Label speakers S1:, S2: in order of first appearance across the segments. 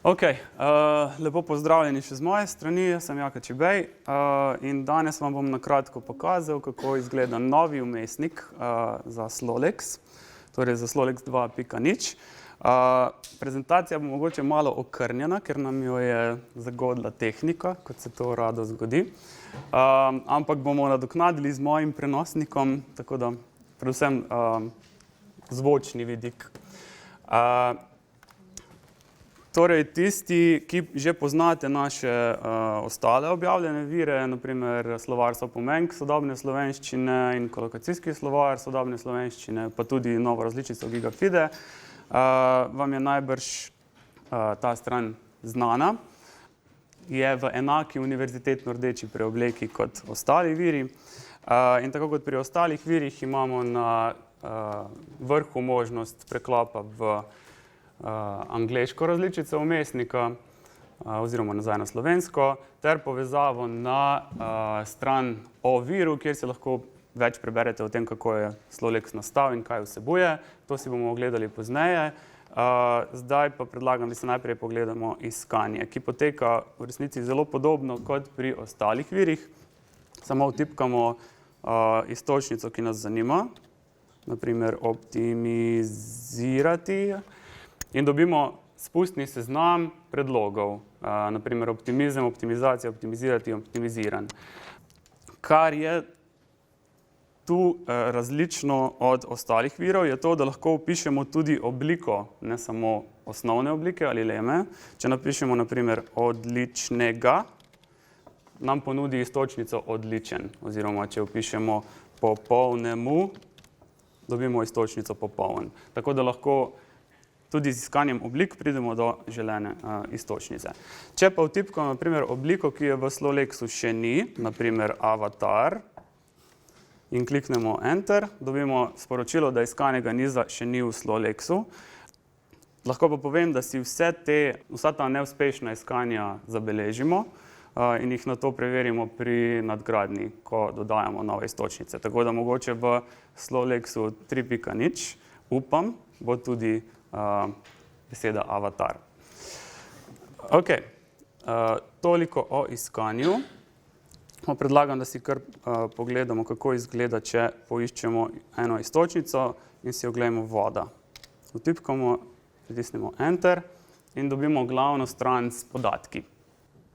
S1: Lepo pozdravljeni še z moje strani, jaz sem Jaka Čibej in danes vam bom na kratko pokazal, kako izgleda novi vmesnik za Slolex, torej za Slolex 2.0. Prezentacija bo mogoče malo okrnjena, ker nam jo je zagodla tehnika, kot se to rado zgodi, ampak bomo nadoknadili z mojim prenosnikom, tako da predvsem zvočni vidik. Torej, tisti, ki že poznate naše ostale objavljene vire, na primer slovar Sopomenk sodobne slovenščine in kolokacijski slovar sodobne slovenščine, pa tudi novo različico Gigafide, vam je najbrž ta stran znana. Je v enaki univerzitetno rdeči preobleki kot ostali viri. In tako kot pri ostalih virih imamo na vrhu možnost preklopa v angleško različico vmesnika oziroma nazaj na slovensko ter povezavo na stran o viru, kjer si lahko več preberete o tem, kako je Slolex nastal in kaj vsebuje. To si bomo ogledali pozneje. Zdaj pa predlagam, da si najprej pogledamo iskanje, ki poteka v resnici zelo podobno kot pri ostalih virih. Samo vtipkamo iztočnico, ki nas zanima, na primer optimizirati. In dobimo spustni seznam predlogov, na primer optimizem, optimizacija, optimizirati, optimiziran. Kar je tu različno od ostalih virov, je to, da lahko vpišemo tudi obliko, ne samo osnovne oblike ali leme. Če napišemo na primer odličnega, nam ponudi iztočnico odličen, oziroma če vpišemo popolnemu, dobimo iztočnico popoln. Tako da lahko tudi z iskanjem oblik pridemo do želene iztočnice. Če pa vtipkamo na primer obliko, ki je v Slolexu še ni, na primer avatar, in kliknemo Enter, dobimo sporočilo, da iskanega niza še ni v Slolexu. Lahko pa povem, da si vsa ta neuspešna iskanja zabeležimo in jih nato preverimo pri nadgradnji, ko dodajamo nove iztočnice. Tako da mogoče v Slolexu 3.0, upam, bo tudi beseda avatar. Toliko o iskanju. Predlagam, da si kar pogledamo, kako izgleda, če poiščemo eno iztočnico in si oglejmo voda. Vtipkamo, pritisnemo Enter in dobimo glavno stran s podatki.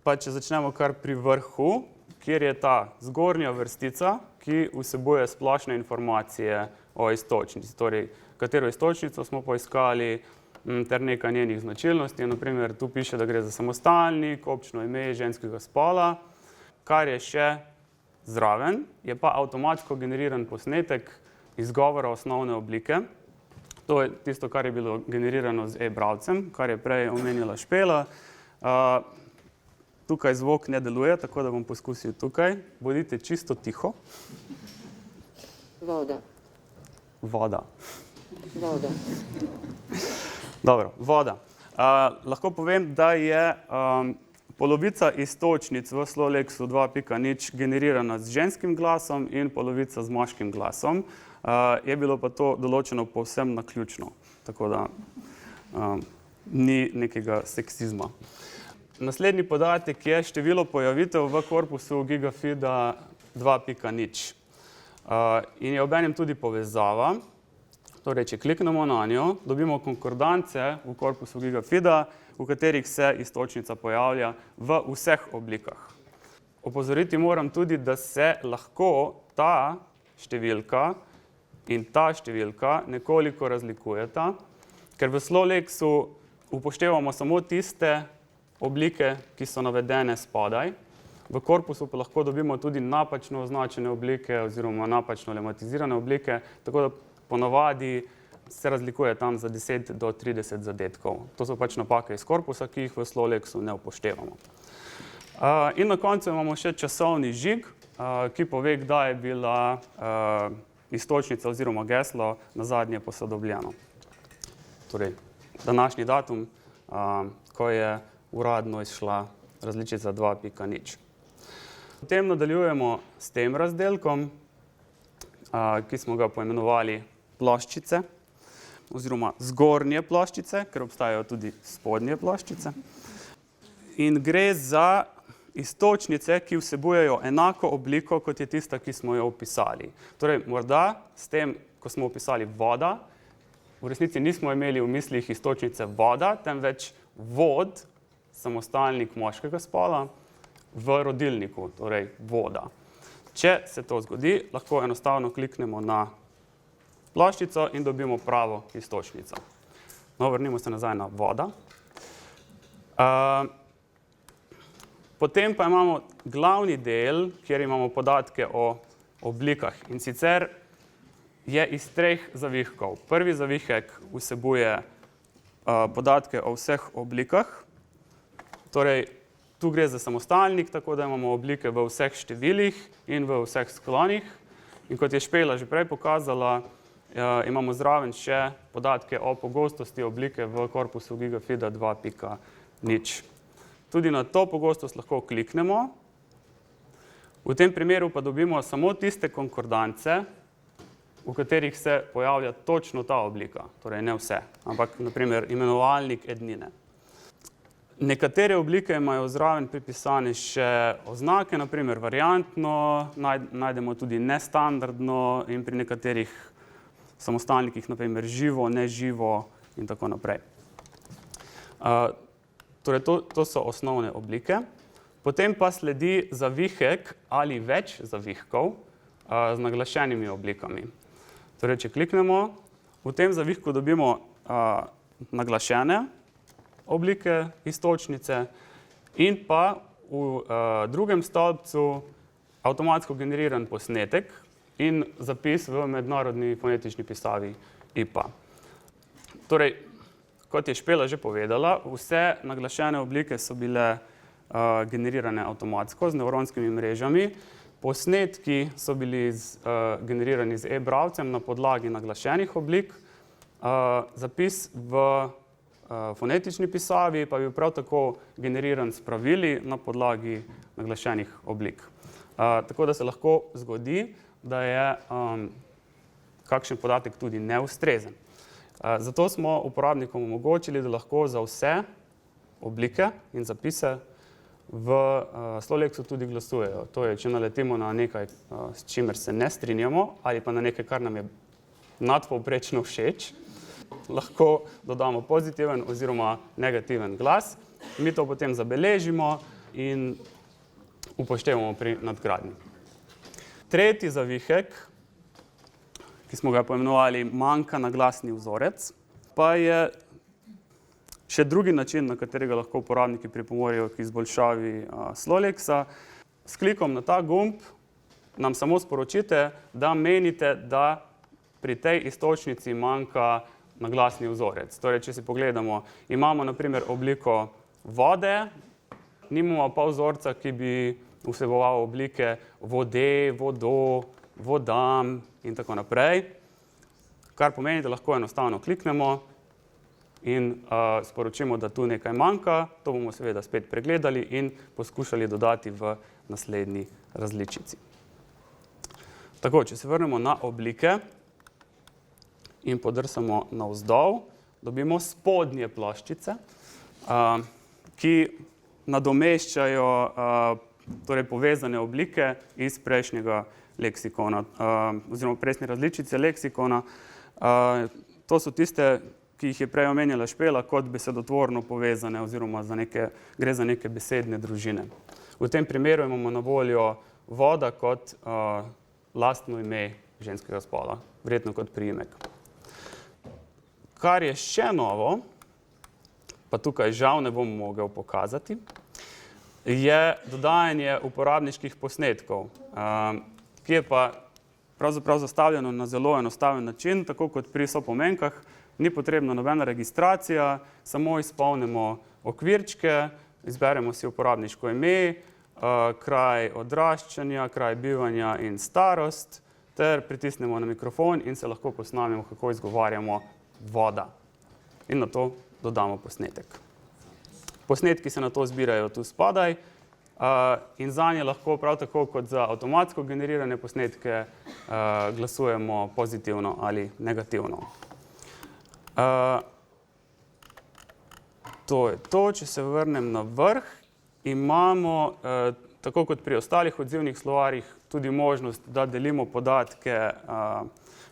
S1: Pa če začnemo kar pri vrhu, kjer je ta zgornja vrstica, ki vsebuje splošne informacije o iztočnici. Torej, katero iztočnico smo poiskali ter nekaj njenih značilnosti. Na primer, tu piše, da gre za samostalnik, občno ime ženskega spola. Kar je še zraven, je pa avtomatsko generiran posnetek izgovora osnovne oblike. To je tisto, kar je bilo generirano z e-bralcem, kar je prej omenila Špela. Tukaj zvok ne deluje, tako da bom poskusil tukaj. Bodite čisto tiho.
S2: Voda.
S1: Voda.
S2: Voda.
S1: Dobro, voda. Lahko povem, da je polovica iztočnic v Slolexu 2.0 generirana z ženskim glasom in polovica z moškim glasom. Je bilo pa to določeno povsem naključno, tako da ni nekega seksizma. Naslednji podatek je število pojavitev v korpusu Gigafida 2.0. In je obenem tudi povezava. Torej, če kliknemo na njo, dobimo konkordance v korpusu Gigafida, v katerih se iztočnica pojavlja v vseh oblikah. Opozoriti moram tudi, da se lahko ta številka in ta številka nekoliko razlikujeta, ker v Slolexu upoštevamo samo tiste oblike, ki so navedene spodaj. V korpusu pa lahko dobimo tudi napačno označene oblike oziroma napačno lematizirane oblike, tako da ponavadi se razlikuje tam za 10 do 30 zadetkov. To so pač napake iz korpusa, ki jih v Slolexu ne upoštevamo. In na koncu imamo še časovni žig, ki pove, kdaj je bila iztočnica oziroma geslo nazadnje posodobljeno. Torej, današnji datum, ko je uradno izšla različica 2.0. Potem nadaljujemo s tem razdelkom, ki smo ga poimenovali ploščice. oziroma zgornje ploščice, ker obstajajo tudi spodnje ploščice. In gre za iztočnice, ki vsebujejo enako obliko, kot je tista, ki smo jo opisali. Torej, morda s tem, ko smo opisali voda, v resnici nismo imeli v mislih iztočnice voda, temveč vod, samostalnik moškega spola, v rodilniku, torej voda. Če se to zgodi, lahko enostavno kliknemo na ploščico in dobimo pravo iztočnico. No, vrnimo se nazaj na voda. Potem pa imamo glavni del, kjer imamo podatke o oblikah. In sicer je iz 3 zavihkov. Prvi zavihek vsebuje podatke o vseh oblikah. Torej, tu gre za samostalnik, tako da imamo oblike v vseh številih in v vseh sklonih. In kot je Špela že prej pokazala, imamo zraven še podatke o pogostosti oblike v korpusu Gigafida 2.0. Tudi na to pogostost lahko kliknemo. V tem primeru pa dobimo samo tiste konkordance, v katerih se pojavlja točno ta oblika. Torej ne vse, ampak na primer imenovalnik ednine. Nekatere oblike imajo zraven pripisane še oznake, na primer variantno, najdemo tudi nestandardno in pri nekaterih samostalnikih, na primer živo, neživo in tako naprej. Torej, to so osnovne oblike. Potem pa sledi zavihek ali več zavihkov z naglašenimi oblikami. Torej, če kliknemo, v tem zavihku dobimo naglašene oblike iztočnice in pa v drugem stolpcu avtomatsko generiran posnetek in zapis v mednarodni fonetični pisavi IPA. Torej, kot je Špela že povedala, vse naglašene oblike so bile generirane avtomatsko z nevronskimi mrežami. Posnetki so bili generirani z e-browcem na podlagi naglašenih oblik. Zapis v fonetični pisavi pa je bil prav tako generiran s pravili na podlagi naglašenih oblik. Tako da se lahko zgodi, da je kakšen podatek tudi neustrezen. Zato smo uporabnikom omogočili, da lahko za vse oblike in zapise v Slowlexu tudi glasujejo. To je, če naletimo na nekaj, s čimer se ne strinjamo, ali pa na nekaj, kar nam je nadpovprečno všeč, lahko dodamo pozitiven oziroma negativen glas. Mi to potem zabeležimo in upoštevamo pri nadgradnji. Tretji zavihek, ki smo ga poimenovali manjka naglasni vzorec, pa je še drugi način, na katerega lahko uporabniki pripomorejo k izboljšavi Slowlexa. S klikom na ta gumb nam samo sporočite, da menite, da pri tej iztočnici manjka naglasni vzorec. Torej, če si pogledamo, imamo na primer obliko vode, nimamo pa vzorca, ki bi vseboval oblike vode, vodo, vodam in tako naprej. Kar pomeni, da lahko enostavno kliknemo in sporočimo, da tu nekaj manjka. To bomo seveda spet pregledali in poskušali dodati v naslednji različici. Tako, če se vrnemo na oblike in podrsamo navzdol, dobimo spodnje ploščice, ki nadomeščajo torej povezane oblike iz prejšnjega leksikona, oziroma prejšnje različice leksikona. To so tiste, ki jih je prej omenjala Špela, kot besedotvorno povezane oziroma gre za neke besedne družine. V tem primeru imamo na voljo voda kot lastno ime ženskega spola, verjetno kot priimek. Kar je še novo, pa tukaj žal ne bom mogel pokazati, je dodajanje uporabniških posnetkov, ki je pa pravzaprav zastavljeno na zelo enostaven način, tako kot pri sopomenkah. Ni potrebna nobena registracija, samo izpolnimo okvirčke, izberemo si uporabniško ime, kraj odraščanja, kraj bivanja in starost, ter pritisnemo na mikrofon in se lahko posnamemo, kako izgovarjamo voda. In na to dodamo posnetek. Posnetki se na to zbirajo tu spodaj in zanje lahko prav tako kot za avtomatsko generirane posnetke glasujemo pozitivno ali negativno. To je to, če se vrnem na vrh, imamo, tako kot pri ostalih odzivnih slovarjih, tudi možnost, da delimo podatke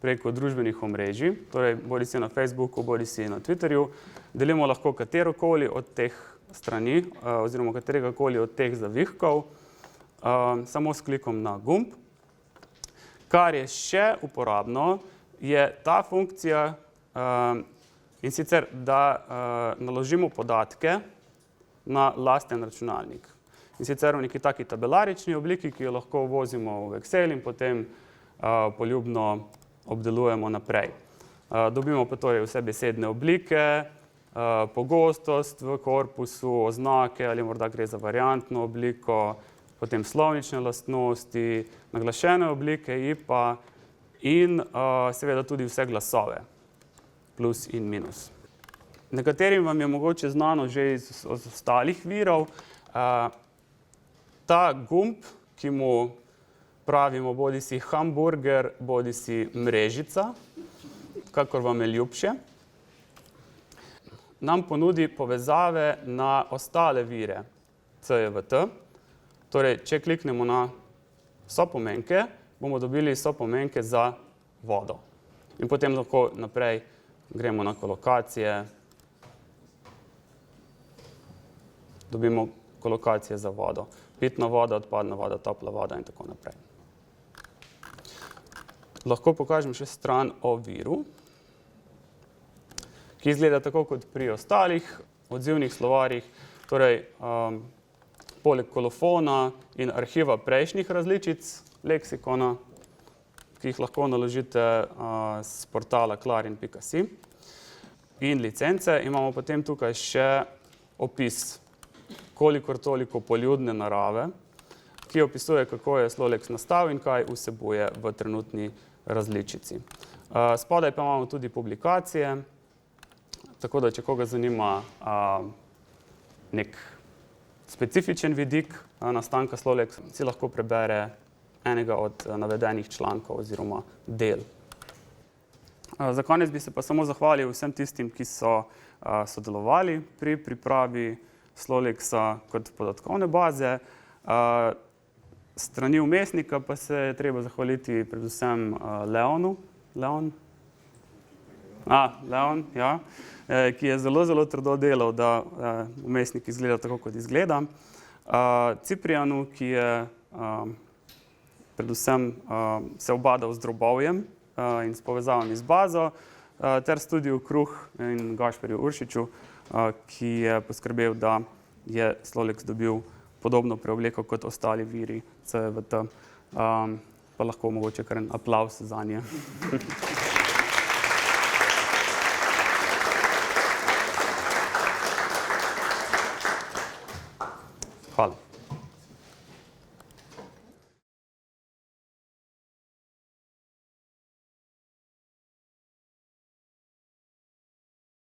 S1: preko družbenih omrežij, torej bodisi na Facebooku, bodisi na Twitterju. Delimo lahko katerokoli od teh strani oziroma kateregakoli od teh zavihkov, samo s klikom na gumb. Kar je še uporabno, je ta funkcija, in sicer, da naložimo podatke na lasten računalnik. In sicer v neki taki tabelarični obliki, ki jo lahko vozimo v Excel in potem poljubno obdelujemo naprej. Dobimo pa torej vse besedne oblike, pogostost v korpusu, oznake ali morda gre za variantno obliko, potem slovnične lastnosti, naglašene oblike IPA in seveda tudi vse glasove, plus in minus. Nekaterim vam je mogoče znano že iz ostalih virov. Ta gumb, ki mu pravimo bodisi hamburger, bodisi mrežica, kakor vam je ljubše, nam ponudi povezave na ostale vire CJVT. Torej, če kliknemo na sopomenke, bomo dobili sopomenke za vodo. In potem lahko naprej gremo na kolokacije, dobimo kolokacije za vodo. Pitna voda, odpadna voda, topla voda in tako naprej. Lahko pokažem še stran o viru, ki izgleda tako kot pri ostalih odzivnih slovarjih. Torej, poleg kolofona in arhiva prejšnjih različic leksikona, ki jih lahko naložite s portala clarin.si, in licence, imamo potem tukaj še opis kolikor toliko poljudne narave, ki opisuje, kako je Sloleks nastal in kaj vsebuje v trenutni različici. Spodaj pa imamo tudi publikacije, tako da če koga zanima nek specifičen vidik nastanka Sloleksa, si lahko prebere enega od navedenih člankov oziroma del. Za konec bi se pa samo zahvalil vsem tistim, ki so sodelovali pri pripravi Sloleksa kot podatkovne baze. Strani vmesnika pa se je treba zahvaliti predvsem Leonu. Leon, ja, ki je zelo, zelo trdo delal, da vmesnik izgleda tako, kot izgleda. Ciprijanu, ki je predvsem se ubadal z drobovjem in s povezavami z bazo, ter Studiu Kruh in Gašperju Uršiču, ki je poskrbel, da je Sloleks dobil podobno preobleko kot ostali viri CJVT. Pa lahko mogoče kar en aplavz zanje. Hvala.